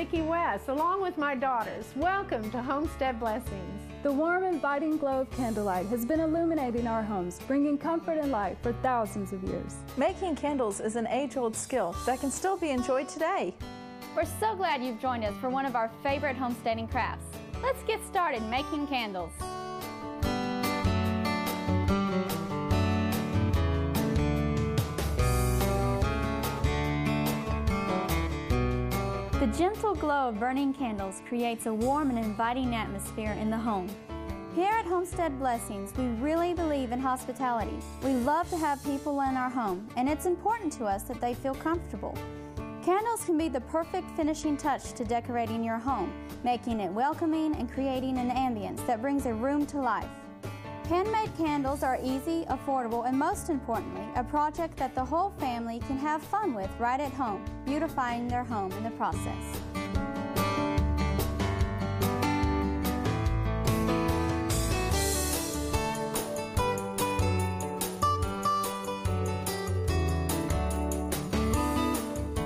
Vicki West, along with my daughters. Welcome to Homestead Blessings. The warm, inviting glow of candlelight has been illuminating our homes, bringing comfort and light for thousands of years. Making candles is an age-old skill that can still be enjoyed today. We're so glad you've joined us for one of our favorite homesteading crafts. Let's get started making candles. The gentle glow of burning candles creates a warm and inviting atmosphere in the home. Here at Homestead Blessings, we really believe in hospitality. We love to have people in our home, and it's important to us that they feel comfortable. Candles can be the perfect finishing touch to decorating your home, making it welcoming and creating an ambience that brings a room to life. Handmade candles are easy, affordable, and most importantly, a project that the whole family can have fun with right at home, beautifying their home in the process.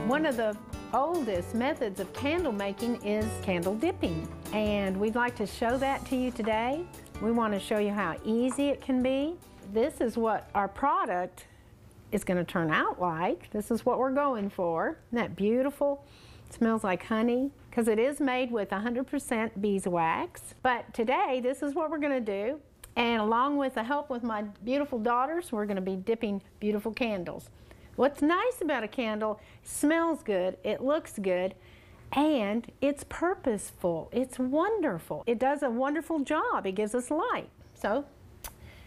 One of the oldest methods of candle making is candle dipping, and we'd like to show that to you today. We want to show you how easy it can be. This is what our product is going to turn out like. This is what we're going for. Isn't that beautiful? It smells like honey because it is made with 100% beeswax. But today, this is what we're going to do. And along with the help with my beautiful daughters, we're going to be dipping beautiful candles. What's nice about a candle, it smells good, it looks good, and it's purposeful. It's wonderful. It does a wonderful job. It gives us light. So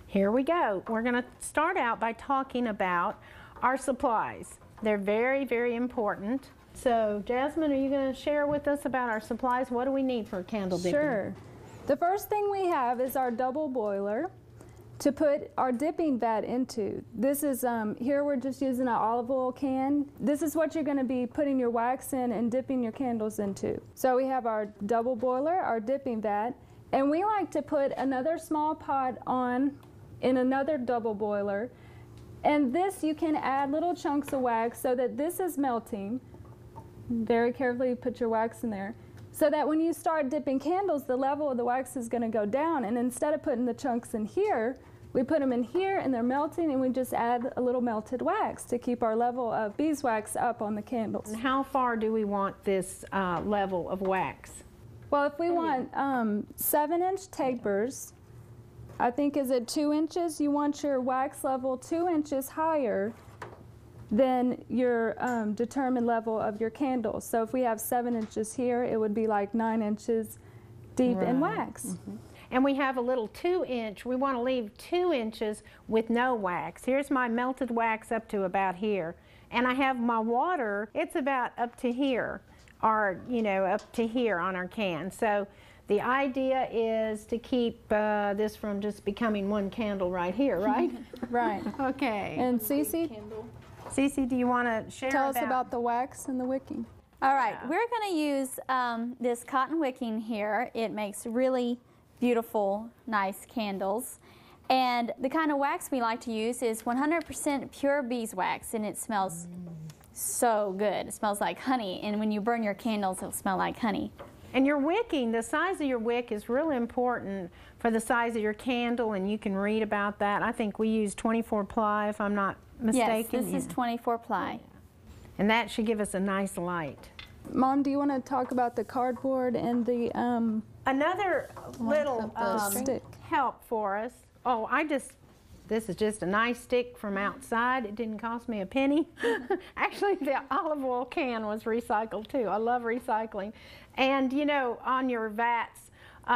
here we go. We're going to start out by talking about our supplies. They're very, very important. So Jasmine, are you going to share with us about our supplies? What do we need for candle dipping? Sure. The first thing we have is our double boiler to put our dipping vat into. This is, here we're just using an olive oil can. This is what you're gonna be putting your wax in and dipping your candles into. So we have our double boiler, our dipping vat, and we like to put another small pot on in another double boiler. And this you can add little chunks of wax so that this is melting. Very carefully put your wax in there, so that when you start dipping candles, the level of the wax is going to go down. And instead of putting the chunks in here, we put them in here and they're melting, and we just add a little melted wax to keep our level of beeswax up on the candles. And how far do we want this level of wax? Well, if we want 7-inch tapers, I think is it 2 inches? You want your wax level 2 inches higher than your determined level of your candles. So if we have 7 inches here, it would be like 9 inches deep in wax. Mm-hmm. And we have a little 2-inch. We want to leave 2 inches with no wax. Here's my melted wax up to about here. And I have my water, it's about up to here, or, you know, up to here on our can. So the idea is to keep this from just becoming one candle right here, right? Right. Okay. And Cece? Cece, do you want to share Tell us about the wax and the wicking. All right, we're going to use this cotton wicking here. It makes really beautiful, nice candles. And the kind of wax we like to use is 100% pure beeswax, and it smells so good. It smells like honey, and when you burn your candles, it'll smell like honey. And your wicking, the size of your wick is really important for the size of your candle, and you can read about that. I think we use 24 ply, if I'm not mistaken. Yes, this is 24 ply. And that should give us a nice light. Mom, do you want to talk about the cardboard and the another little stick help for us? Oh, this is just a nice stick from outside. It didn't cost me a penny. Actually, the olive oil can was recycled too. I love recycling. And you know, on your vats,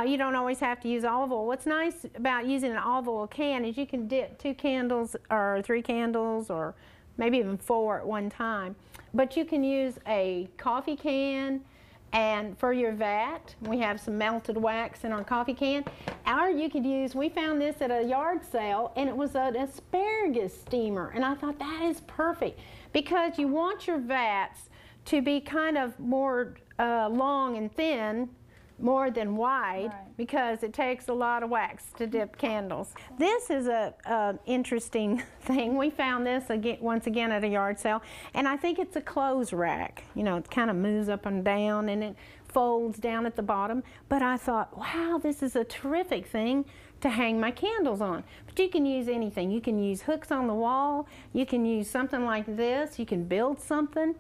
you don't always have to use olive oil. What's nice about using an olive oil can is you can dip 2 candles or 3 candles or maybe even 4 at one time. But you can use a coffee can, and for your vat, we have some melted wax in our coffee can. Or you could use, we found this at a yard sale, and it was an asparagus steamer. And I thought that is perfect because you want your vats to be kind of more long and thin more than wide, Right. because it takes a lot of wax to dip candles. This is a interesting thing. We found this once again at a yard sale, and I think it's a clothes rack. You know, it kind of moves up and down, and it folds down at the bottom. But I thought, wow, this is a terrific thing to hang my candles on. But you can use anything. You can use hooks on the wall. You can use something like this. You can build something.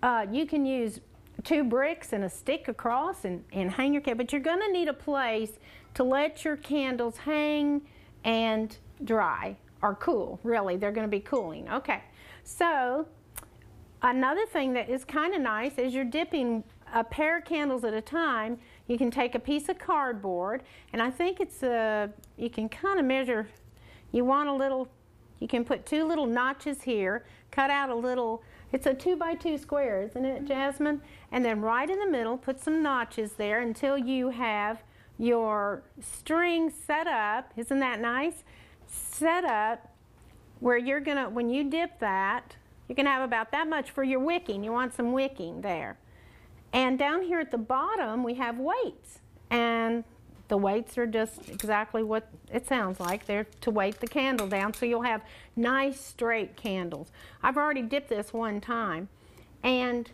You can use 2 bricks and a stick across and hang your candle. But you're going to need a place to let your candles hang and dry, or cool, really. They're going to be cooling. Okay, so another thing that is kind of nice is you're dipping a pair of candles at a time. You can take a piece of cardboard, and I think it's you can kind of measure. You want a little, you can put 2 little notches here, cut out a little, it's a 2 by 2 square, isn't it, Jasmine? And then right in the middle, put some notches there until you have your string set up. Isn't that nice? Set up where you're gonna, when you dip that, you can have about that much for your wicking. You want some wicking there. And down here at the bottom, we have weights. And the weights are just exactly what it sounds like. They're to weight the candle down, so you'll have nice straight candles. I've already dipped this one time. And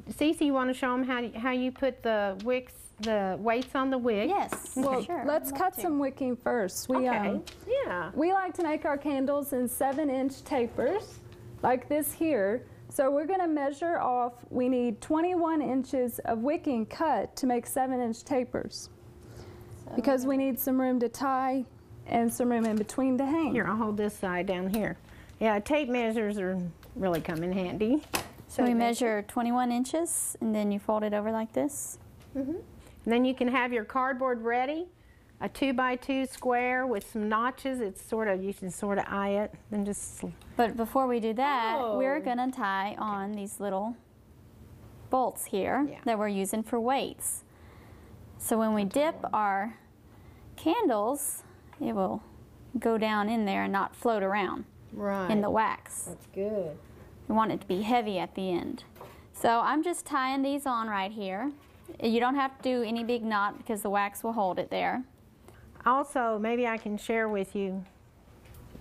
Cece, you want to show them how you put the wicks, the weights on the wick? Yes, Well, sure. let's cut some wicking first. Okay, yeah. We like to make our candles in 7-inch tapers, like this here. So we're going to measure off, we need 21 inches of wicking cut to make 7-inch tapers, because we need some room to tie and some room in between to hang. Here, I'll hold this side down here. Yeah, tape measures are really come in handy. So we measure 21 inches, and then you fold it over like this. And then you can have your cardboard ready, a 2 by 2 square with some notches. It's sort of, you can sort of eye it, and just. But before we do that, Oh. we're gonna tie on these little bolts here Yeah. that we're using for weights. So when we dip our candles, it will go down in there and not float around Right. in the wax. That's good. We want it to be heavy at the end. So I'm just tying these on right here. You don't have to do any big knot because the wax will hold it there. Also, maybe I can share with you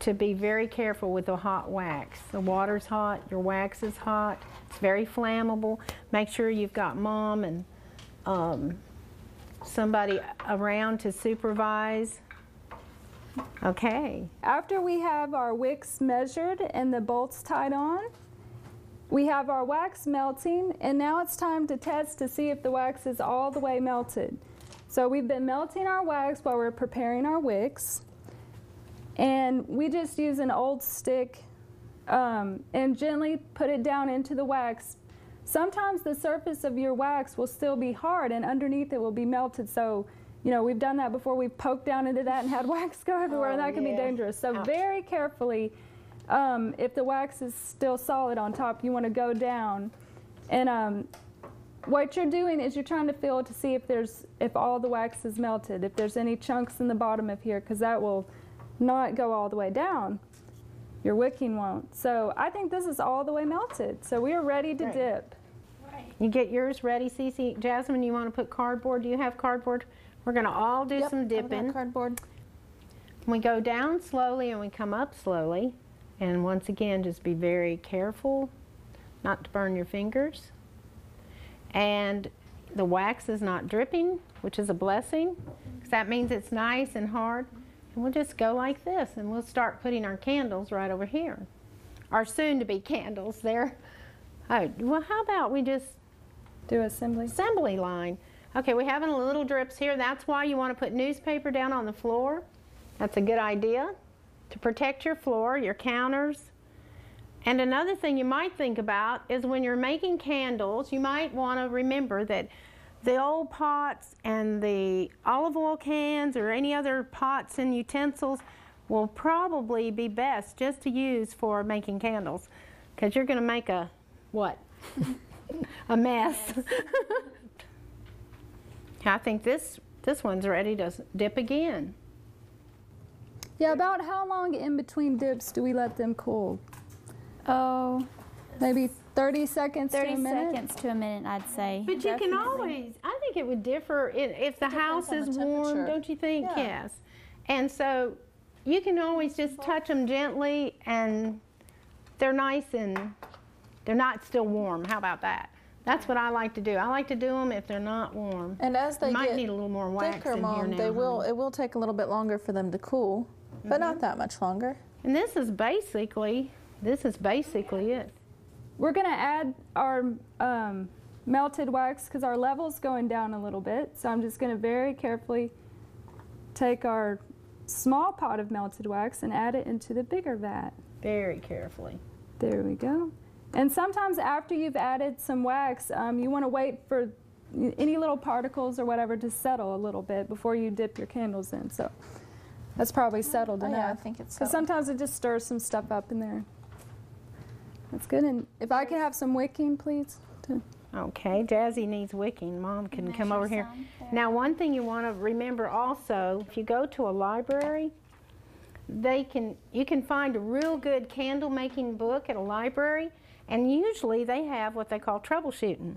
to be very careful with the hot wax. The water's hot, your wax is hot, it's very flammable. Make sure you've got Mom and somebody around to supervise. Okay. After we have our wicks measured and the bolts tied on, we have our wax melting, and now it's time to test to see if the wax is all the way melted. So we've been melting our wax while we're preparing our wicks, and we just use an old stick and gently put it down into the wax. Sometimes the surface of your wax will still be hard and underneath it will be melted, so you know, we've done that before. We've poked down into that and had wax go everywhere, and that can be dangerous. So very carefully, if the wax is still solid on top, you want to go down. And what you're doing is you're trying to feel to see if all the wax is melted, if there's any chunks in the bottom of here, because that will not go all the way down. Your wicking won't. So I think this is all the way melted. So we are ready to dip. You get yours ready, Cece. Jasmine, you want to put cardboard? Do you have cardboard? We're going to all do some dipping. Cardboard. We go down slowly and we come up slowly. And once again, just be very careful not to burn your fingers. And the wax is not dripping, which is a blessing, because that means it's nice and hard. And we'll just go like this, and we'll start putting our candles right over here. Our soon-to-be candles there. Oh, well, how about we just Do assembly line? Okay, we're having a little drips here. That's why you want to put newspaper down on the floor. That's a good idea to protect your floor, your counters. And another thing you might think about is when you're making candles, you might want to remember that the old pots and the olive oil cans or any other pots and utensils will probably be best just to use for making candles, because you're going to make a, what? A mess. I think this one's ready to dip again. Yeah, about how long in between dips do we let them cool? Oh, Maybe 30 seconds to a 30 minute? seconds to a minute, I'd say. But you can always, I think think it would differ if the house on the is warm, temperature. don't you think? Yeah. Yes. And so you can always just touch them gently and they're nice and they're not still warm. How about that? That's what I like to do. I like to do them if they're not warm. And as they might get need a little more wax thicker, in here Mom, now, they will. honey. It will take a little bit longer for them to cool, but not that much longer. And this is basically it. We're going to add our melted wax because our level's going down a little bit. So I'm just going to very carefully take our small pot of melted wax and add it into the bigger vat. Very carefully. There we go. And sometimes after you've added some wax, you want to wait for any little particles or whatever to settle a little bit before you dip your candles in. So that's probably settled enough. Yeah, I think it's Because settled. sometimes it just stirs some stuff up in there. That's good. And if I could have some wicking, please. Okay, Jazzy needs wicking. Mom can come Measure over here. some there. Now, one thing you want to remember also, if you go to a library, you can find a real good candle making book at a library, and usually they have what they call troubleshooting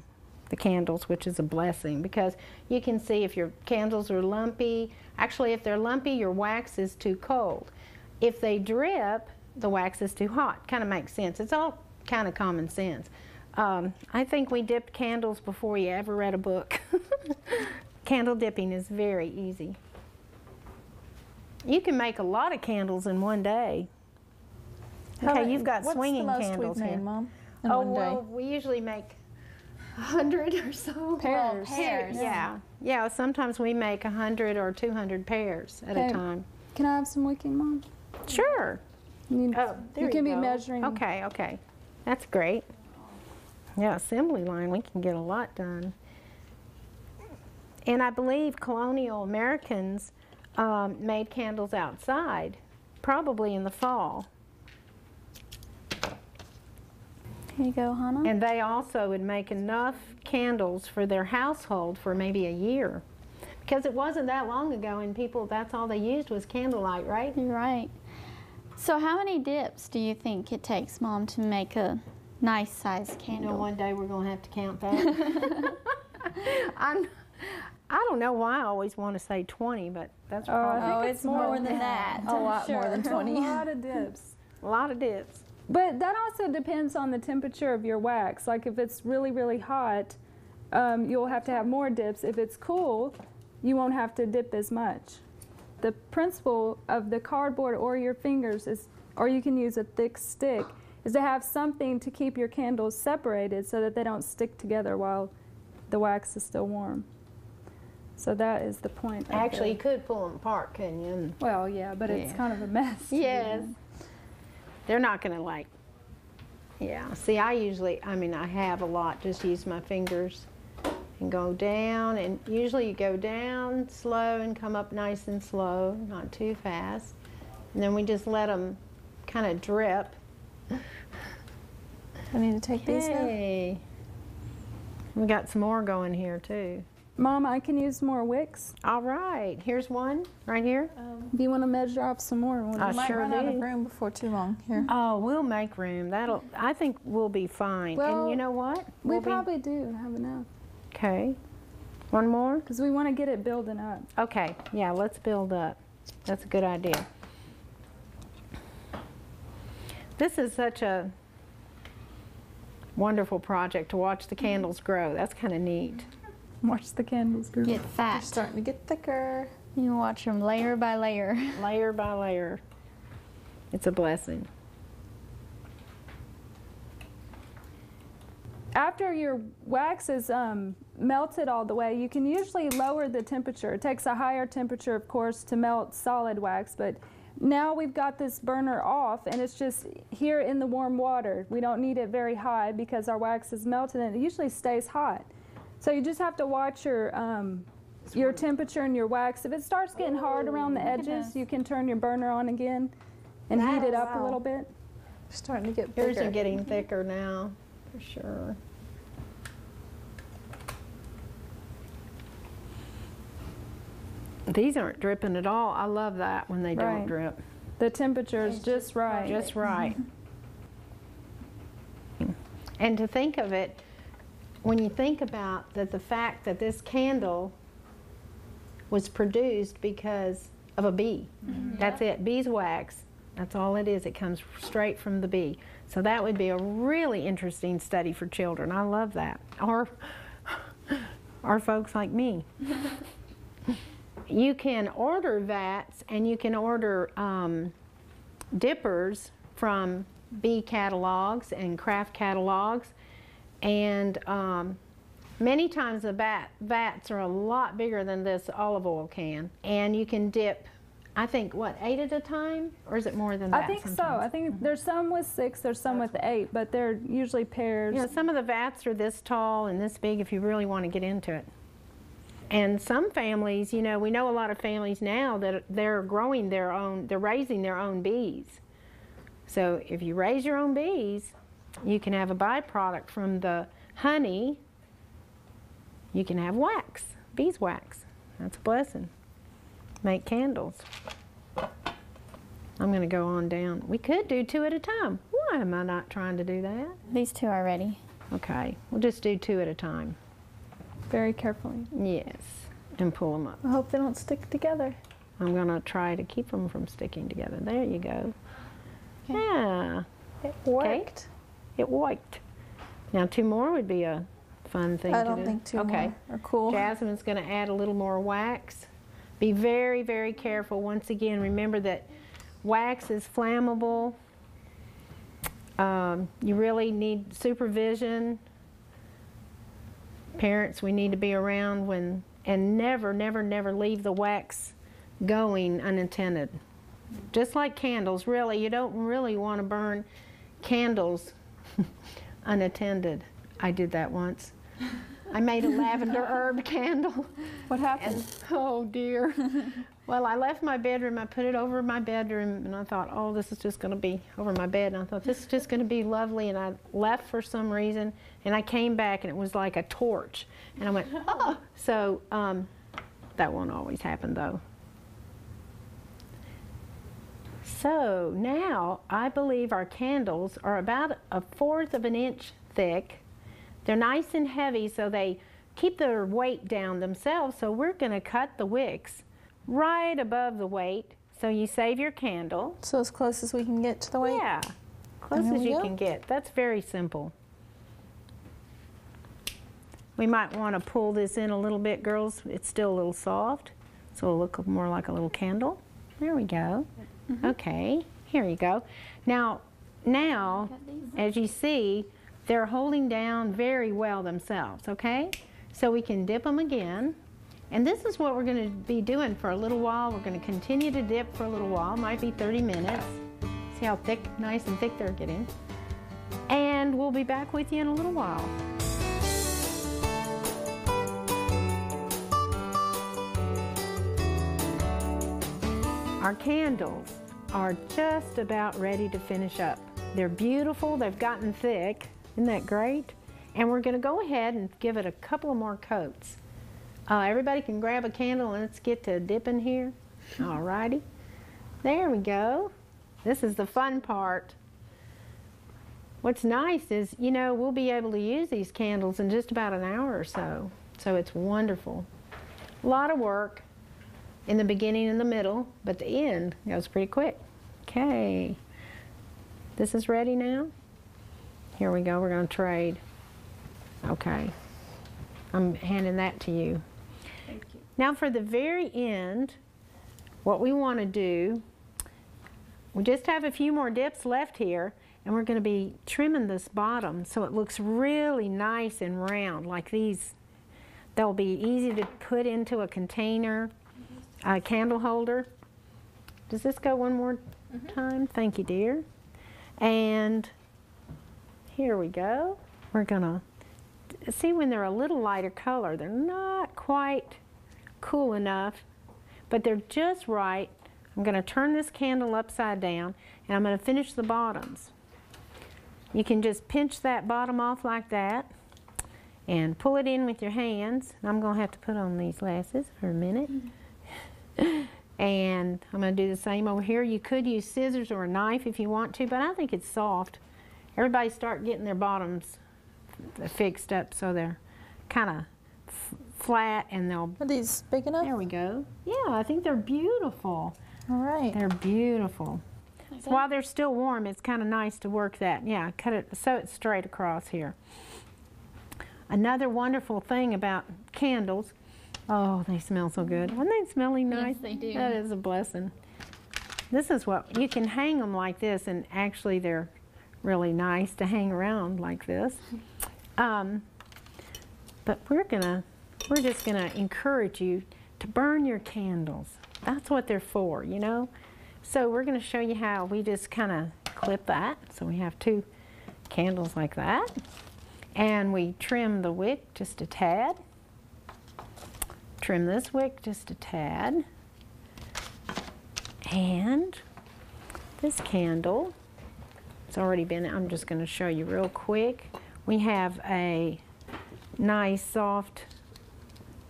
the candles, which is a blessing because you can see if your candles are lumpy. Actually, if they're lumpy, your wax is too cold. If they drip, the wax is too hot. Kind of makes sense. It's all kind of common sense. I think we dipped candles before we ever read a book. Candle dipping is very easy. You can make a lot of candles in one day. Okay, you've got swinging What's the most candles we've made, here. Mom, in Oh, one day? well, we usually make 100 or so. Pairs. Pairs. Yeah, sometimes we make 100 or 200 pairs at Okay. a time. Can I have some wicking, Mom? Sure. You, Oh, there you can be go. measuring. Okay. That's great. Yeah, assembly line, we can get a lot done. And I believe colonial Americans made candles outside, probably in the fall. Here you go, Hannah. And they also would make enough candles for their household for maybe a year. Because it wasn't that long ago and people, that's all they used was candlelight, right? You're right. So how many dips do you think it takes, Mom, to make a nice sized You know, candle? one day we're going to have to count that. I don't know why I always want to say 20, but that's I probably think Oh, it's it's more more than that. A lot more than A 20. lot of dips. a lot of dips. But that also depends on the temperature of your wax. Like if it's really, really hot, you'll have to have more dips. If it's cool, you won't have to dip as much. The principle of the cardboard or your fingers is, or you can use a thick stick, is to have something to keep your candles separated so that they don't stick together while the wax is still warm. So that is the point. of Actually, the- you could pull them apart, couldn't you? And well, yeah, but it's Yeah. kind of a mess. to do yes. that. They're not going to like, yeah. See, I have a lot, just use my fingers and go down. And usually you go down slow and come up nice and slow, not too fast. And then we just let them kind of drip. I need to take these now. Hey. We got some more going here too. Mom, I can use more wicks. All right, here's one right here. If you want to measure off some more, we'll I just- Might sure run out of do. room before too long here. Oh, we'll make room. I think we'll be fine. Well, and you know what? we We'll be- probably do have enough Okay. One more? because we want to get it building up. Okay, yeah, let's build up. That's a good idea. This is such a wonderful project to watch the candles grow. That's kind of neat. Watch the candles grow. Get They're fat. starting to get thicker. You can watch them layer by layer. Layer by layer. It's a blessing. After your wax is melted all the way, you can usually lower the temperature. It takes a higher temperature, of course, to melt solid wax, but now we've got this burner off and it's just here in the warm water. We don't need it very high because our wax is melted and it usually stays hot. So you just have to watch your temperature and your wax. If it starts getting hard around the edges, you can turn your burner on again and heat it up a little bit. Starting to get Yours bigger. are getting thicker now, for sure. These aren't dripping at all. I love that when they don't Right. drip. The temperature is just right. Just right. And to think of it, when you think about that, the fact that this candle was produced because of a bee. That's it, beeswax. That's all it is. It comes straight from the bee. So that would be a really interesting study for children. I love that. Or folks like me. You can order vats and you can order dippers from bee catalogs and craft catalogs, and many times the vats are a lot bigger than this olive oil can, and you can dip, I think, what, 8 at a time, or is it more than that? I think sometimes? so. I think there's some with 6, there's some with 8, but they're usually pairs. You know, some of the vats are this tall and this big if you really want to get into it. And some families, you know, we know a lot of families now that they're growing their own, they're raising their own bees. So if you raise your own bees, you can have a byproduct from the honey. You can have wax, beeswax. That's a blessing. Make candles. I'm going to go on down. We could do 2 at a time. Why am I not trying to do that? These 2 are ready. Okay, we'll just do 2 at a time. Very carefully. Yes, and pull them up. I hope they don't stick together. I'm going to try to keep them from sticking together. There you go. Okay. Yeah. It worked. Okay. It worked. Now 2 more would be a fun thing to do. I don't think 2 okay. more are cool. Jasmine's going to add a little more wax. Be very, very careful. Once again, remember that wax is flammable. You really need supervision. Parents, we need to be around when, and never, never, never leave the wax going unattended. Just like candles, really, you don't really want to burn candles unattended. I did that once. I made a lavender herb candle. What happened? And, oh dear. Well, I left my bedroom, I put it over my bedroom, and I thought, oh, this is just going to be over my bed. And I thought, this is just going to be lovely. And I left for some reason, and I came back, and it was like a torch. And I went, oh. So that won't always happen, though. So now I believe our candles are about 1/4 of an inch thick. They're nice and heavy, so they keep their weight down themselves. So we're going to cut the wicks right above the weight, so you save your candle. So as close as we can get to the weight? Yeah, close There as we you go. can get. That's very simple. We might want to pull this in a little bit, girls. It's still a little soft, so it'll look more like a little candle. There we go. Okay, here you go. Now, as you see, they're holding down very well themselves, okay? So we can dip them again. And this is what we're going to be doing for a little while. We're going to continue to dip for a little while. Might be 30 minutes. See how thick, nice and thick they're getting. And we'll be back with you in a little while. Our candles are just about ready to finish up. They're beautiful. They've gotten thick. Isn't that great? And we're going to go ahead and give it a couple of more coats. Everybody can grab a candle and let's get to dipping here. All righty. There we go. This is the fun part. What's nice is, you know, we'll be able to use these candles in just about an hour or so. So it's wonderful. A lot of work in the beginning and the middle, but the end goes pretty quick. Okay. This is ready now. Here we go. We're going to trade. Okay. I'm handing that to you. Thank you. Now for the very end, what we want to do, we just have a few more dips left here, and we're going to be trimming this bottom so it looks really nice and round like these. They'll be easy to put into a container, a candle holder. Does this go one more time? Thank you, dear. And here we go. We're going to see when they're a little lighter color, they're not quite cool enough, but they're just right. I'm going to turn this candle upside down, and I'm going to finish the bottoms. You can just pinch that bottom off like that and pull it in with your hands. I'm going to have to put on these glasses for a minute. And I'm going to do the same over here. You could use scissors or a knife if you want to, but I think it's soft. Everybody start getting their bottoms fixed up so they're kind of flat, and they'll... Are these big enough? There we go. Yeah, I think they're beautiful. All right. They're beautiful. So while they're still warm, it's kind of nice to work that. Yeah, cut it, sew it straight across here. Another wonderful thing about candles, oh, they smell so good. Aren't they smelling nice? Yes, they do. That is a blessing. This is what, you can hang them like this, and actually they're really nice to hang around like this. But we're just gonna encourage you to burn your candles. That's what they're for, you know? So we're gonna show you how we just kind of clip that. So we have 2 candles like that. And we trim the wick just a tad. Trim this wick just a tad. And this candle, it's already been, I'm just going to show you real quick. We have a nice soft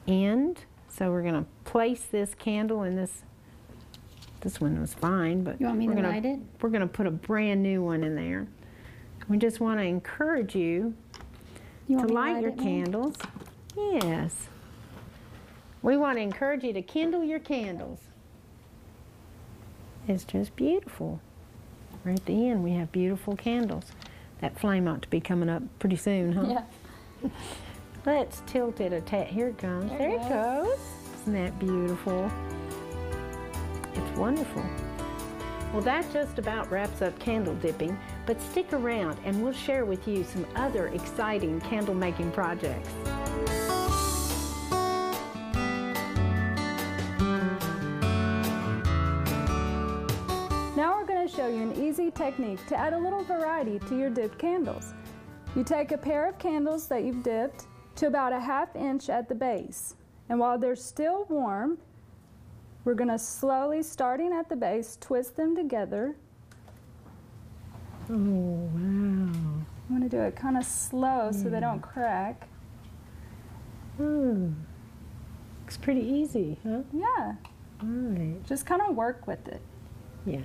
end. So we're going to place this candle in this one was fine, but You want me to light it? We're going to put a brand new one in there. We just want to encourage you to light your candles. Yes. We want to encourage you to kindle your candles. It's just beautiful. Right at the end, we have beautiful candles. That flame ought to be coming up pretty soon, huh? Yeah. Let's tilt it a tad. Here it comes. There it goes. Isn't that beautiful? It's wonderful. Well, that just about wraps up candle dipping, but stick around and we'll share with you some other exciting candle making projects. Now we're going to show you an easy technique to add a little variety to your dipped candles. You take a pair of candles that you've dipped to about a 1/2 inch at the base, and while they're still warm, we're going to slowly, starting at the base, twist them together. Oh, wow. I'm going to do it kind of slow so they don't crack. Looks pretty easy, huh? Yeah, Right. just kind of work with it. Yeah.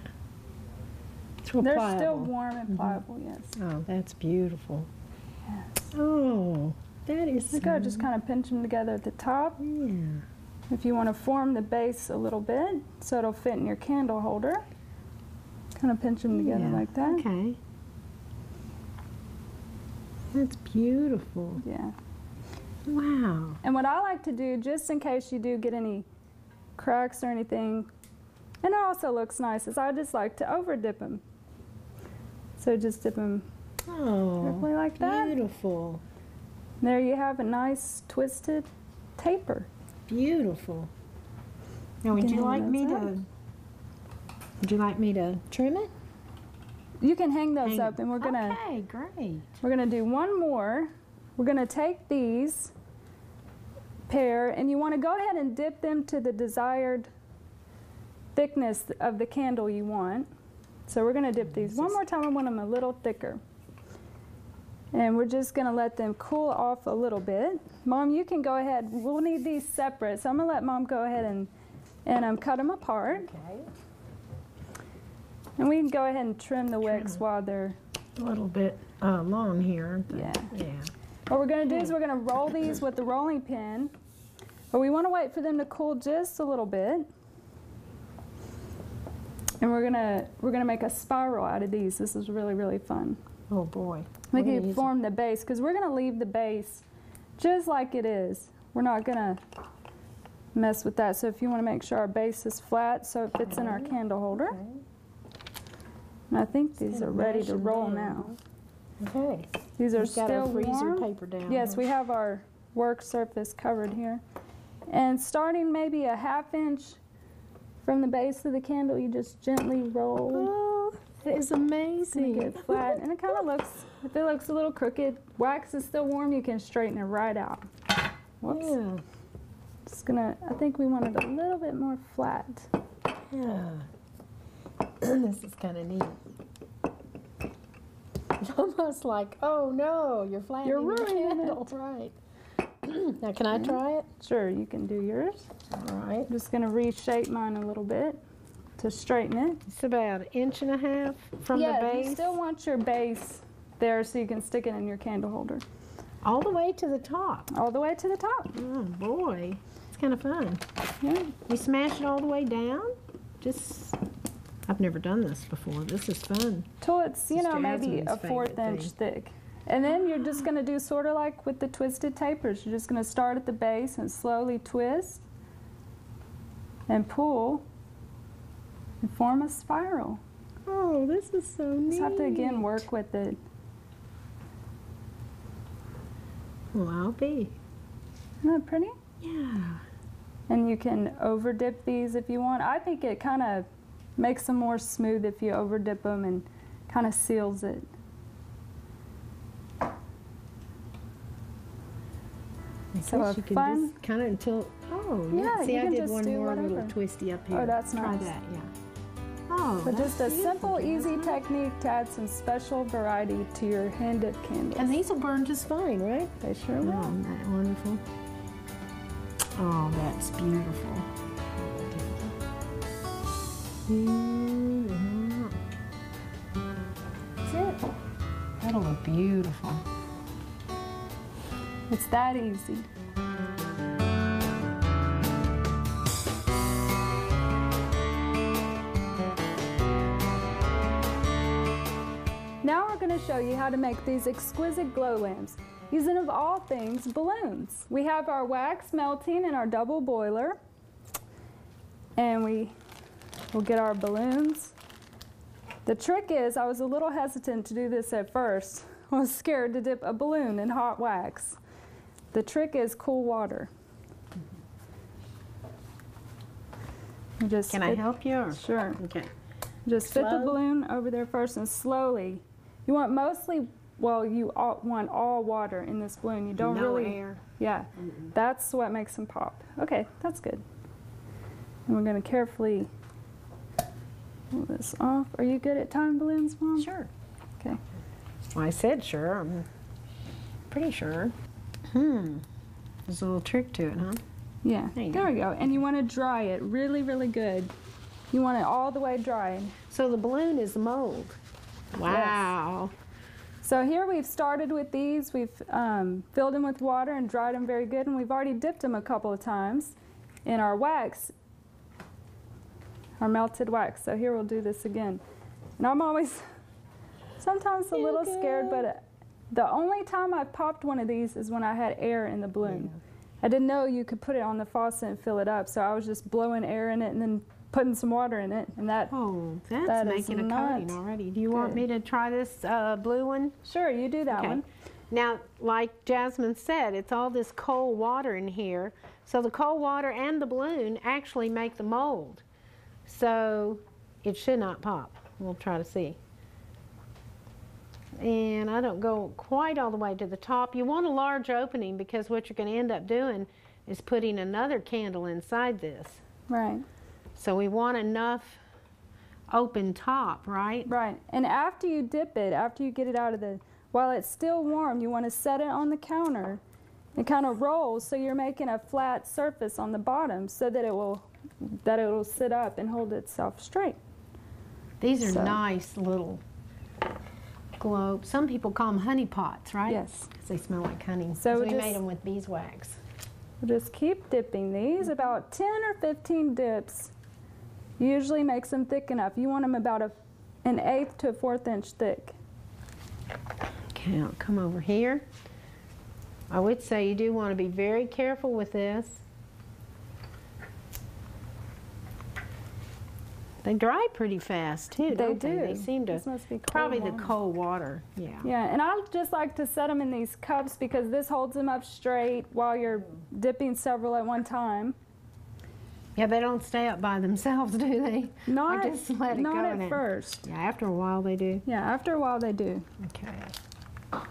It's real They're pliable. still warm and pliable, yes. Oh, that's beautiful. Yes. Oh, that is There you go, just kind of pinch them together at the top. Yeah. If you want to form the base a little bit so it'll fit in your candle holder, kind of pinch them together Yeah. like that. Okay. That's beautiful. Yeah. Wow. And what I like to do, just in case you do get any cracks or anything, and it also looks nice, is I just like to over dip them. So just dip them Oh, carefully like that. beautiful. There you have a nice twisted taper. Beautiful. Now, would can you hang like me those to? Would you like me to trim it? You can hang those Hang up, and we're gonna do one more. We're gonna take these pair, and you want to go ahead and dip them to the desired thickness of the candle you want. So we're gonna dip these one more time. I want them a little thicker. And we're just gonna let them cool off a little bit. Mom, you can go ahead. We'll need these separate, so I'm gonna let Mom go ahead and cut them apart. Okay. And we can go ahead and trim the wicks while they're, A little bit long here, aren't they? yeah. Yeah. What we're gonna do is we're gonna roll these with the rolling pin, but we wanna wait for them to cool just a little bit. And we're gonna make a spiral out of these. This is really, really fun. Oh boy. We What can is form the base, because we're gonna leave the base just like it is. We're not gonna mess with that. So if you wanna make sure our base is flat so it fits in our candle holder. Okay. And I think these kinda are ready mash to 'em roll down. now. Okay. These are We've got still our freezer warm. paper down. Yes, we have our work surface covered here. And starting maybe a 1/2 inch from the base of the candle, you just gently roll. Oh, that is It's gonna amazing. get flat, and it kind of looks, if it looks a little crooked, wax is still warm, you can straighten it right out. Whoops. Yeah. Just gonna, I think we want it a little bit more flat. Yeah. This is kind of neat. It's almost like, oh no, you're flattening You're your ruining candle. Right. Now, can I try it? Sure, you can do yours. All right. I'm just gonna reshape mine a little bit to straighten it. It's about 1.5 inches from the Yeah, base. you still want your base there so you can stick it in your candle holder. All the way to the top. All the way to the top. Oh boy, it's kind of fun. Yeah. You smash it all the way down. I've never done this before. This is fun. Till it's, you know, maybe Jasmine's a 1/4 favorite inch thing. thick. And then you're just going to do sort of like with the twisted tapers. You're just going to start at the base and slowly twist and pull and form a spiral. Oh, this is so neat. Just have to again work with it. Well, I'll be. Isn't that pretty? Yeah. And you can over dip these if you want. I think it kind of makes them more smooth if you over dip them and kind of seals it. So Guess you can fun. just kind of until. Oh, Yeah, See, you I can did just one do more whatever. little twisty up here. Oh, that's Try nice. that, yeah. Oh, But that's just a beautiful, simple, easy Jasmine. technique to add some special variety to your hand dip candles. And these will burn just fine, right? They sure Oh, will. isn't that wonderful? Oh, that's beautiful. That's it. That'll look beautiful. It's that easy. Now we're going to show you how to make these exquisite glow lamps using, of all things, balloons. We have our wax melting in our double boiler, and we will get our balloons. The trick is, I was a little hesitant to do this at first. I was scared to dip a balloon in hot wax. The trick is cool water. You just Can I help you? Or? Sure. Okay. Just fit the Slow? balloon over there first and slowly. You want mostly, well, want all water in this balloon. You don't No really. air. Yeah, that's what makes them pop. Okay, that's good. And we're going to carefully pull this off. Are you good at tying balloons, Mom? Sure. Okay. Well, I said sure. I'm pretty sure. There's a little trick to it, huh? Yeah, There you there go. we go. And you want to dry it really, really good. You want it all the way dry. So the balloon is the mold. Wow. So here we've started with these. We've filled them with water and dried them very good, and we've already dipped them a couple of times in our wax, our melted wax. So here we'll do this again. And I'm always sometimes a little scared, but the only time I popped one of these is when I had air in the balloon. I didn't know you could put it on the faucet and fill it up, so I was just blowing air in it and then putting some water in it, and that. Oh, that's That is making a coating not already. Do you want me to try this blue one? Sure, you do that Okay. one. Now, like Jasmine said, it's all this cold water in here. So the cold water and the balloon actually make the mold. So it should not pop. We'll try to see. And I don't go quite all the way to the top. You want a large opening because what you're going to end up doing is putting another candle inside this. Right. So we want enough open top, right? Right, and after you dip it, after you get it out of the, while it's still warm, you want to set it on the counter. It kind of rolls, so you're making a flat surface on the bottom so that it will sit up and hold itself straight. These are So- nice little globes. Some people call them honey pots, right? Yes. Because they smell like honey. So we just- made them with beeswax. We'll just keep dipping these, about 10 or 15 dips. Usually makes them thick enough. You want them about an 1/8 to a 1/4 inch thick. Okay, I'll come over here. I would say you do want to be very careful with this. They dry pretty fast too, They don't do. They seem to. This must be cold Probably the water. cold water. Yeah. Yeah, and I just like to set them in these cups because this holds them up straight while you're dipping several at one time. Yeah, they don't stay up by themselves, do they? Not, Or just let it not go at in it. first. Yeah, after a while they do. Yeah, after a while they do. Okay.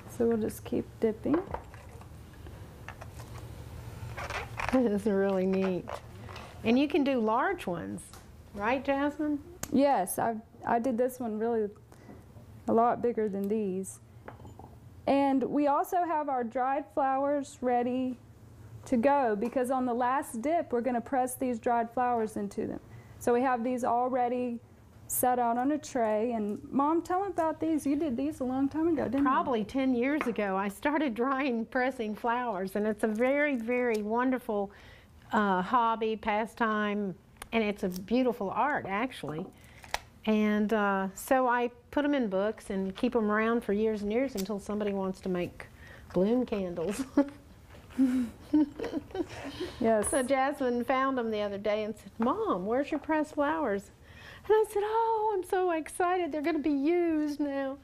So we'll just keep dipping. This is really neat. And you can do large ones, right, Jasmine? Yes, I did this one really a lot bigger than these. And we also have our dried flowers ready to go because on the last dip we're going to press these dried flowers into them. So we have these all ready set out on a tray. And Mom, tell me about these. You did these a long time ago, didn't you? Probably 10 years ago, I started drying pressing flowers, and it's a very, very wonderful hobby, pastime, and it's a beautiful art, actually. And so I put them in books and keep them around for years and years until somebody wants to make balloon candles. Yes. So Jasmine found them the other day and said, "Mom, where's your pressed flowers?" And I said, "Oh, I'm so excited. They're going to be used now."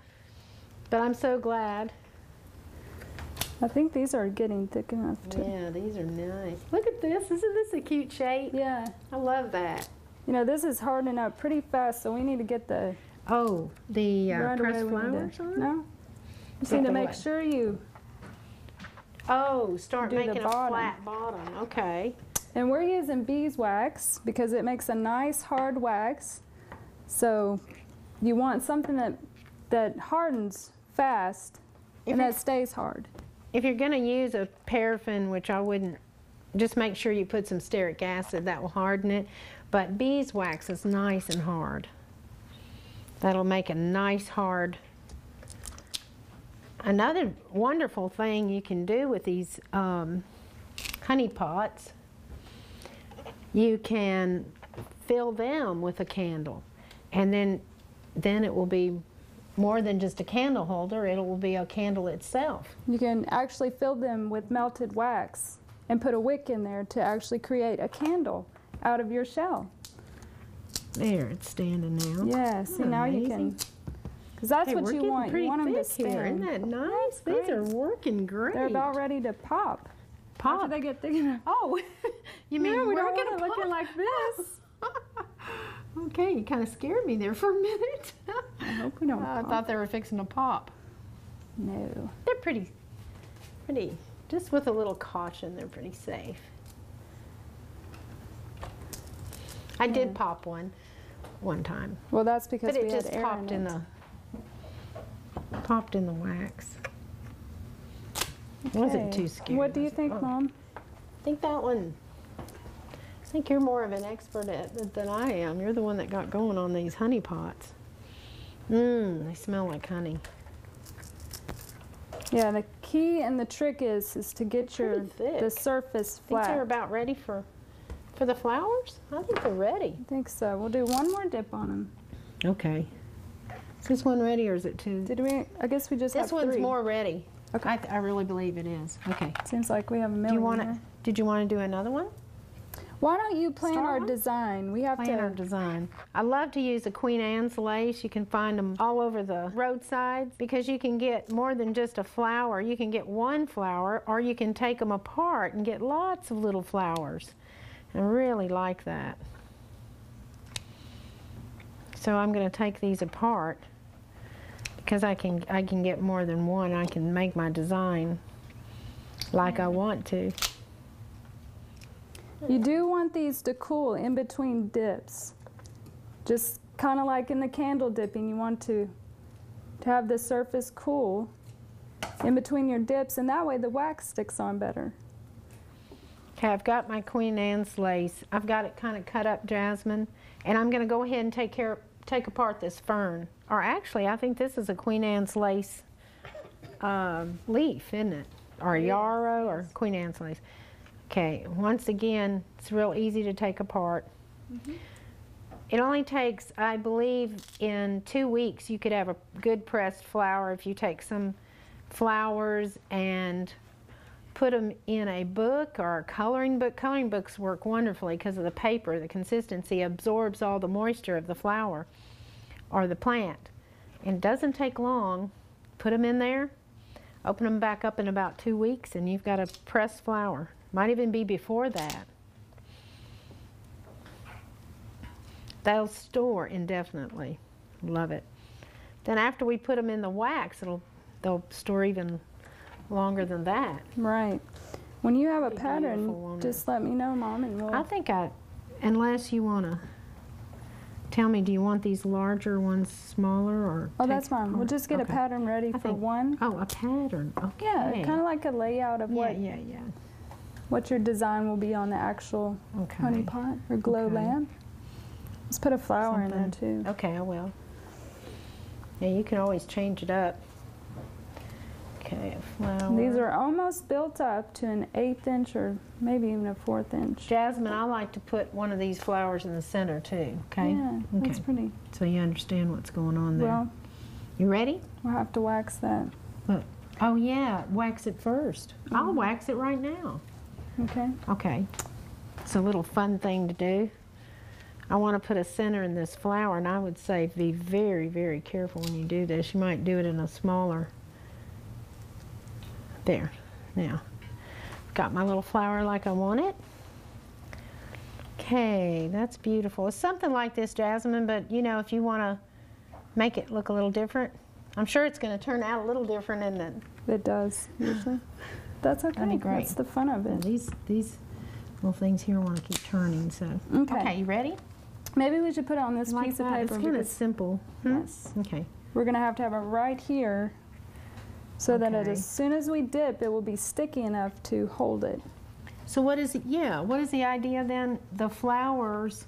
But I'm so glad. I think these are getting thick enough too. Yeah, these are nice. Look at this. Isn't this a cute shape? Yeah. I love that. You know, this is hardening up pretty fast, so we need to get the Oh, the right pressed away we need flowers to, on? No? Just Get need to the make what? sure you, Oh, start Do the making a bottom. flat bottom. Okay. and we're using beeswax because it makes a nice hard wax. So you want something that hardens fast and that stays hard. If you're going to use a paraffin, which I wouldn't, just make sure you put some stearic acid. That will harden it. But beeswax is nice and hard. That'll make a nice hard. Another wonderful thing you can do with these honey pots, you can fill them with a candle, and then it will be more than just a candle holder. It will be a candle itself. You can actually fill them with melted wax and put a wick in there to actually create a candle out of your shell. There, it's standing now. Yeah, see now you can, because that's Hey, what we're you getting want. You pretty want them to thick here. Isn't stand. that nice? That's These great. are working great. They're about ready to pop. Pop. After they get thick enough. Oh, you mean Yeah, we we're don't gonna want it looking pop? like this. Okay, you kind of scared me there for a minute. I hope we don't I pop. thought they were fixing to pop. No. They're pretty, just with a little caution, they're pretty safe. I did pop one time, Well, that's because but we it had just air popped in in it. the wax. Wasn't Okay. too scary. What do you was it? think, Oh. Mom? I think that one. I think you're more of an expert at it than I am. You're the one that got going on these honey pots. They smell like honey. Yeah, the key and the trick is to get Pretty thick. the surface Think they're flat. about ready for the flowers? I think they're ready. I think so. We'll do one more dip on them. Okay. Is this one ready or is it two? Did we? I guess we just This have one's three. more ready. Okay. I really believe it is. Okay. Seems like we have a Do million. you want here. to? Did you want to do another one? Why don't you plan Start our one? design? We have Plan our to. design. I love to use a Queen Anne's lace. You can find them all over the roadsides because you can get more than just a flower. You can get one flower, or you can take them apart and get lots of little flowers. I really like that. So I'm going to take these apart because I can get more than one. I can make my design like I want to. You do want these to cool in between dips. Just kind of like in the candle dipping, you want to have the surface cool in between your dips, and that way the wax sticks on better. Okay, I've got my Queen Anne's lace. I've got it kind of cut up, Jasmine, and I'm going to go ahead and take apart this fern. Or actually, I think this is a Queen Anne's lace leaf, isn't it? Or a yarrow or Queen Anne's lace. Okay, once again, it's real easy to take apart. It only takes, I believe, in 2 weeks you could have a good pressed flower if you take some flowers and put them in a book or a coloring book. Coloring books work wonderfully because of the paper. The consistency absorbs all the moisture of the flower or the plant. And it doesn't take long. Put them in there, open them back up in about 2 weeks, and you've got a pressed flower. Might even be before that. They'll store indefinitely. Love it. Then after we put them in the wax, they'll store even longer than that. Right. When you have a Be beautiful, pattern, won't just let me know, Mom, and we'll. I think unless you want to tell me, do you want these larger ones smaller or? Oh, take that's fine. We'll apart? just get a Okay. pattern ready I for think- one. Oh, a pattern. Okay. Yeah, kind of like a layout of Yeah. what your design will be on the actual Okay. honey pot or glow Okay. lamp. Let's put a flower in there too. Okay, I will. Yeah, you can always change it up. Okay, a flower. These are almost built up to an 1/8 inch or maybe even a 1/4 inch. Jasmine, I like to put one of these flowers in the center too, okay? Yeah, that's Okay. pretty. So you understand what's going on there. Well, You ready? we'll have to wax that. Look. Oh yeah, wax it first. I'll wax it right now. Okay. Okay. It's a little fun thing to do. I want to put a center in this flower, and I would say be very, very careful when you do this. You might do it in a smaller. There. Now, got my little flower like I want it. Okay, that's beautiful. It's something like this, Jasmine, but you know, if you want to make it look a little different, I'm sure it's going to turn out a little different in the. It does, usually. That's okay. That'd be great. That's the fun of it. These little things here want to keep turning, so. Okay. You ready? Maybe we should put it on this Like piece of that. paper. It's kind of because simple. Yes. Okay. we're going to have it right here so that Okay. as soon as we dip, it will be sticky enough to hold it. So what is it? Yeah. What is the idea then? The flowers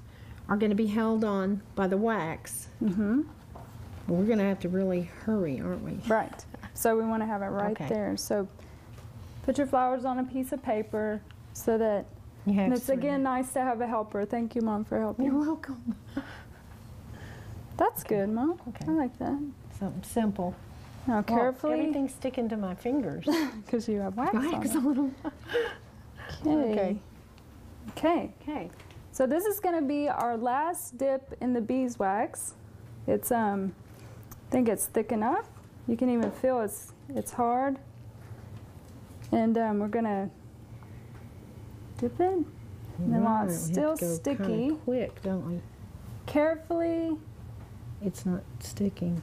are going to be held on by the wax. Mm-hmm. Well, we're going to have to really hurry, aren't we? Right. So we want to have it right Okay. there. So put your flowers on a piece of paper so that, You have and it's some- again nice to have a helper. Thank you, Mom, for helping. You're welcome. That's good, Mom. Okay. I like that. Something simple. Now Well, carefully, everything's sticking to my fingers. because you have wax Wax on on them. it. Okay. Okay. Okay. Okay. So this is going to be our last dip in the beeswax. It's I think it's thick enough. You can even feel it's hard. And we're going to dip it. And then while it's Right, we still have to go sticky, kinda quick, don't we? carefully. It's not sticking.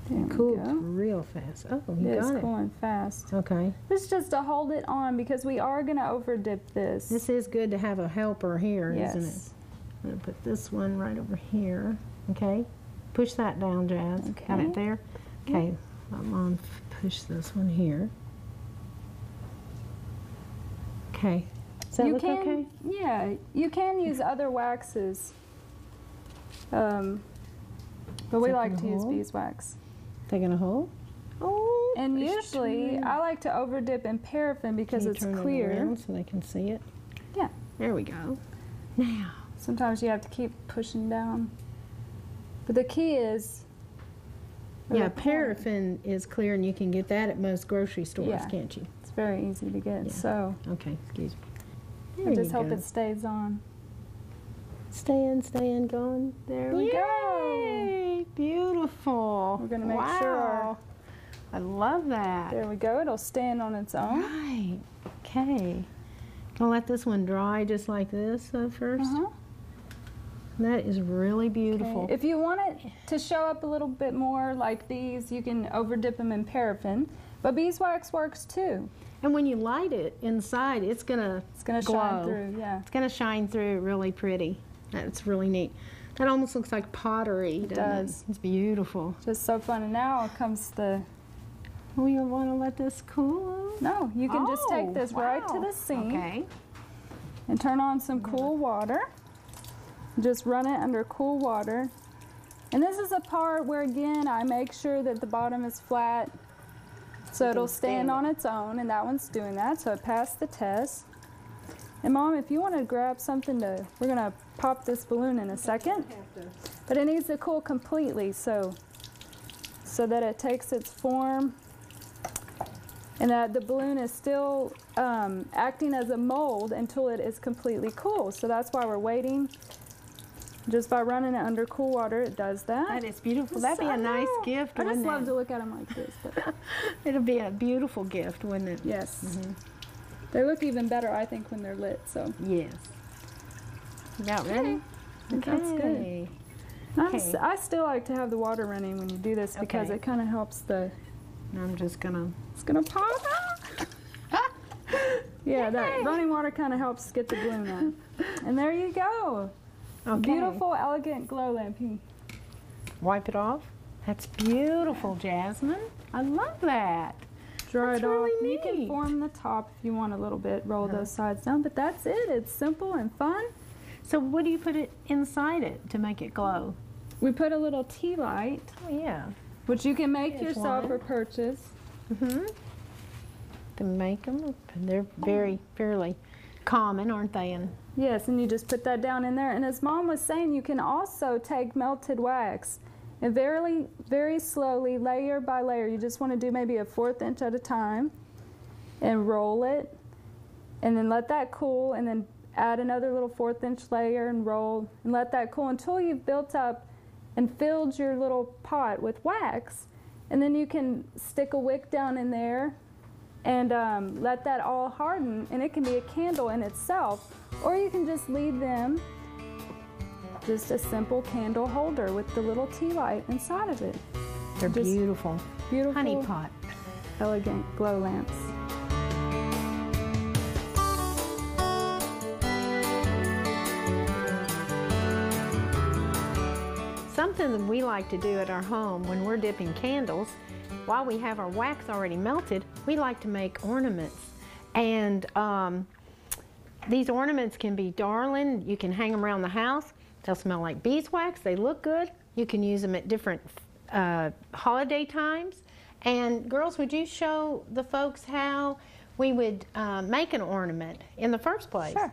There It we cools go. real fast. Oh, you It's got it. cooling fast. Okay. This is just to hold it on because we are going to over dip this. This is good to have a helper here, isn't it? Yes. I'm going to put this one right over here. Okay. Push that down, Jazz. Got Okay. it there? Okay. I'm on push this one here. Okay. Does that look okay? Yeah, you can use other waxes, but we that like gonna to use hold? beeswax. They gonna hold? Oh. And push usually, through. I like to over dip in paraffin because Can you it's turn it clear. around so they can see it. Yeah. There we go. Now. Sometimes you have to keep pushing down. But the key is. Yeah, the point. paraffin is clear, and you can get that at most grocery stores, Yeah. can't you? It's very easy to get. Yeah. So Okay, excuse me. I There just you hope go. it stays on. Stay in, going. There we go. Yay! Beautiful. We're gonna make sure our- Wow. I love that. There we go. It'll stand on its own. Right. Okay. Gonna let this one dry just like this first. Uh-huh. That is really beautiful. Okay. If you want it to show up a little bit more like these, you can over dip them in paraffin. But beeswax works too. And when you light it inside, it's gonna Shine glow. through, yeah. It's gonna shine through really pretty. That's really neat. That almost looks like pottery. It doesn't does. It's beautiful. Just so fun. And now comes the, We want to let this cool. no, you can just take Oh, this right to wow. the sink Okay. and turn on some cool water. Just run it under cool water. And this is a part where, again, I make sure that the bottom is flat so it'll stand on its own, and that one's doing that, so it passed the test. And Mom, if you want to grab something to, we're going to pop this balloon in a second, but it needs to cool completely so that it takes its form and that the balloon is still acting as a mold until it is completely cool. So that's why we're waiting. Just by running it under cool water, it does that. That is beautiful. That'd be a nice gift, I just wouldn't love it? to look at them like this. But It'll be a beautiful gift, wouldn't it? yes. They look even better, I think, when they're lit. So Yes. About ready? That's good. Okay. I still like to have the water running when you do this because Okay. it kind of helps the. I'm just gonna. It's gonna pop out. Yeah, that running water kind of helps get the balloon out. And there you go. Okay. Beautiful, elegant glow lampy. Wipe it off. That's beautiful, Jasmine. I love that. Dry That's it off. really You can neat. form the top if you want a little bit. Roll those sides down, but that's it. It's simple and fun. So what do you put it inside it to make it glow? We put a little tea light, Oh, yeah. which you can make Here's yourself one. or purchase. To make them, they're fairly common, aren't they? And Yes, and you just put that down in there. And as Mom was saying, you can also take melted wax and very slowly, layer by layer, you just want to do maybe a 1/4 inch at a time and roll it and then let that cool and then add another little 1/4 inch layer and roll and let that cool until you've built up and filled your little pot with wax. And then you can stick a wick down in there and let that all harden, and it can be a candle in itself, or you can just leave them just a simple candle holder with the little tea light inside of it. they're Just beautiful. Beautiful, Honey pot. elegant glow lamps. Something that we like to do at our home when we're dipping candles, while we have our wax already melted, we like to make ornaments. And these ornaments can be darling. You can hang them around the house. They'll smell like beeswax. They look good. You can use them at different holiday times. And girls, would you show the folks how we would make an ornament in the first place? Sure.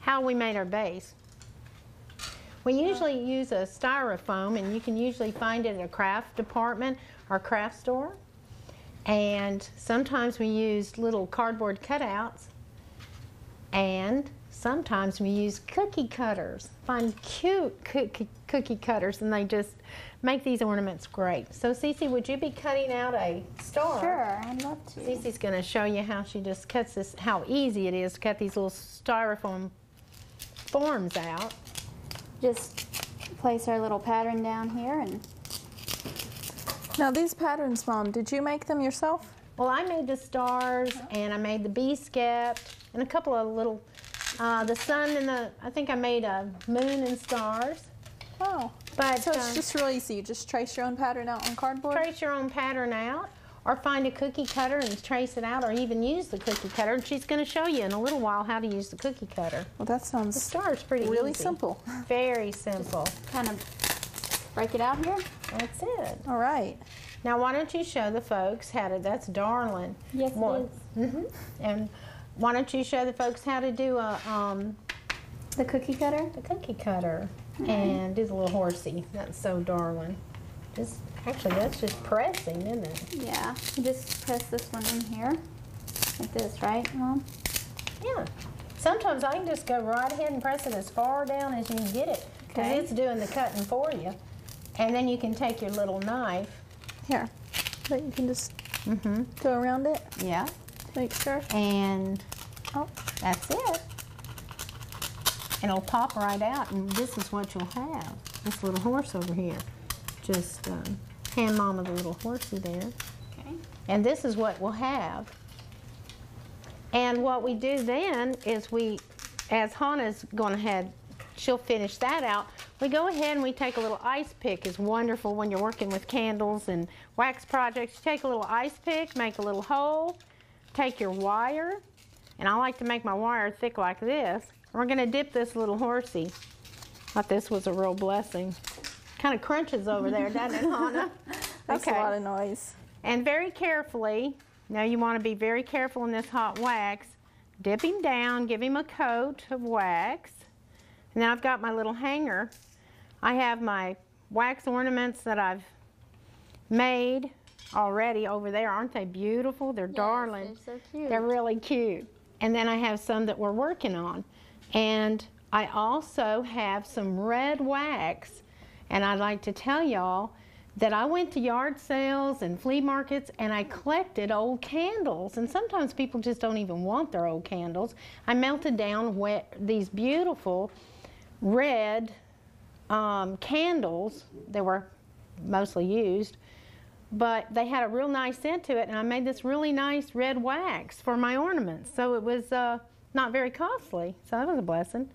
How we made our base. We usually use a styrofoam, and you can usually find it at a craft department or craft store. And sometimes we use little cardboard cutouts, and sometimes we use cookie cutters. Find cute cookie cutters, and they just make these ornaments great. So Cece, would you be cutting out a star? Sure, I'd love to. Cece's going to show you how she just cuts this, how easy it is to cut these little styrofoam forms out. Just place our little pattern down here and Now these patterns, Mom, did you make them yourself? Well, I made the stars, and I made the bee skept, and a couple of little, the sun and I think I made a moon and stars. Oh. But So it's just real easy. You just trace your own pattern out on cardboard? trace your own pattern out, or find a cookie cutter and trace it out, or even use the cookie cutter. And she's going to show you in a little while how to use the cookie cutter. Well, that The sounds star's pretty really easy. simple. Very simple. kind of break it out here. That's it. All right. Now, why don't you show the folks how to, that's darling. Yes, it is. And why don't you show the folks how to do The cookie cutter. the cookie cutter and do the little horsey. That's so darling. Actually, that's just pressing, isn't it? Yeah, you just press this one in here, like this, right, Mom? Yeah. Sometimes I can just go right ahead and press it as far down as you can get it, because Okay. it's doing the cutting for you. And then you can take your little knife. Here. But you can just go around it. Yeah. Make sure. And Oh. that's it. And it'll pop right out, and this is what you'll have. This little horse over here. Just hand Mama the little horsey there. Okay. And this is what we'll have. And what we do then is as Hannah's going ahead, she'll finish that out. We go ahead and we take a little ice pick. It's wonderful when you're working with candles and wax projects. You take a little ice pick, make a little hole, take your wire, and I like to make my wire thick like this. We're going to dip this little horsey. Thought this was a real blessing. Kind of crunches over there, doesn't it, Hannah? That's a lot of noise. And very carefully, now you want to be very careful in this hot wax, dip him down, give him a coat of wax. And then I've got my little hanger. I have my wax ornaments that I've made already over there. Aren't they beautiful? They're darling. They're so cute. They're really cute. And then I have some that we're working on. And I also have some red wax. And I'd like to tell y'all that I went to yard sales and flea markets and I collected old candles. And sometimes people just don't even want their old candles. I melted down these beautiful red candles. They were mostly used, but they had a real nice scent to it, and I made this really nice red wax for my ornaments. So it was not very costly, so that was a blessing.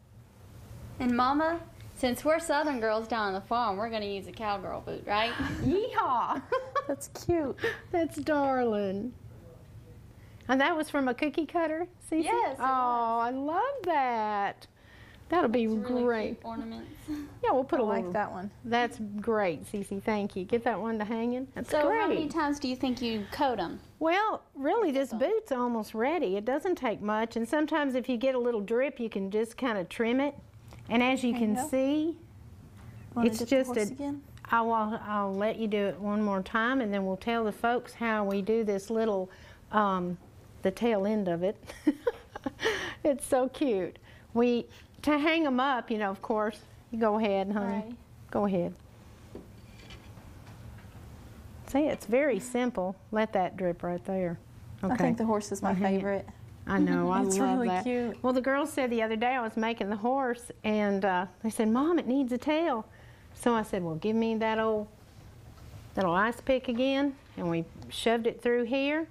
And Mama, since we're Southern girls down on the farm, we're going to use a cowgirl boot, right? Yeehaw! That's cute. That's darling. And that was from a cookie cutter, Cece? Yes, it Oh, I love that. That'll be Really great. cute ornaments. Yeah, we'll put I a little. like that one. That's great, Cece. Thank you. Get that one to hanging. That's So great. how many times do you think you coat them? Well, really, this boot's almost ready. It doesn't take much, and sometimes if you get a little drip, you can just kind of trim it. And as you can see, it's just again? I'll let you do it one more time, and then we'll tell the folks how we do this little, the tail end of it. It's so cute. To hang them up, you know, of course, you go ahead, honey. Right. Go ahead. See, it's very simple. Let that drip right there. Okay. I think the horse is my favorite. I know, I It's love really that. cute. Well, the girls said the other day I was making the horse, and they said, Mom, it needs a tail. So I said, well, give me that old ice pick again, and we shoved it through here,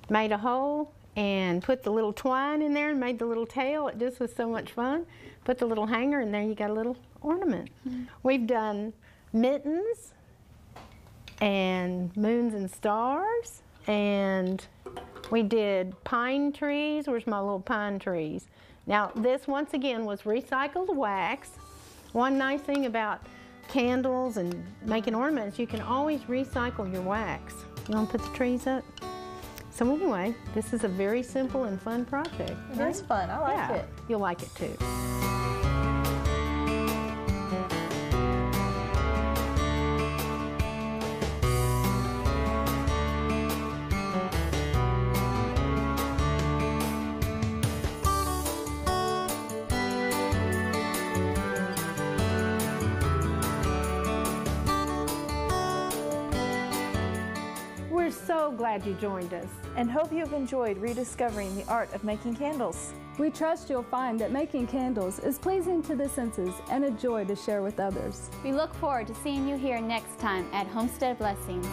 made a hole, and put the little twine in there and made the little tail. It just was so much fun. Put the little hanger in there, you got a little ornament. We've done mittens and moons and stars, and we did pine trees. Where's my little pine trees? Now this, once again, was recycled wax. One nice thing about candles and making ornaments, you can always recycle your wax. You want to put the trees up? So anyway, this is a very simple and fun project. It is fun. I like Yeah, it. you'll like it too. We're so glad you joined us. And hope you have enjoyed rediscovering the art of making candles. We trust you'll find that making candles is pleasing to the senses and a joy to share with others. We look forward to seeing you here next time at Homestead Blessings.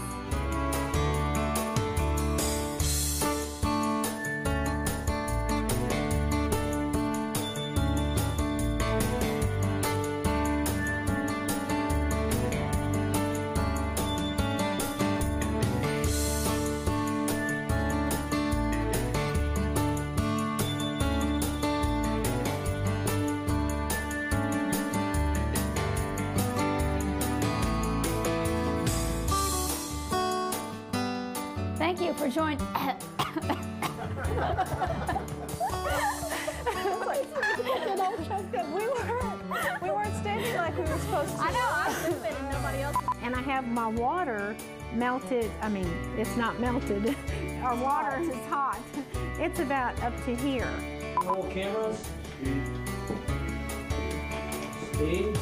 Thank you for joining. We weren't standing like we were supposed to. I know, I was moving and nobody else. And I have my water melted. I mean, it's not melted. Our water is hot. It's about up to here. Roll cameras. Speed.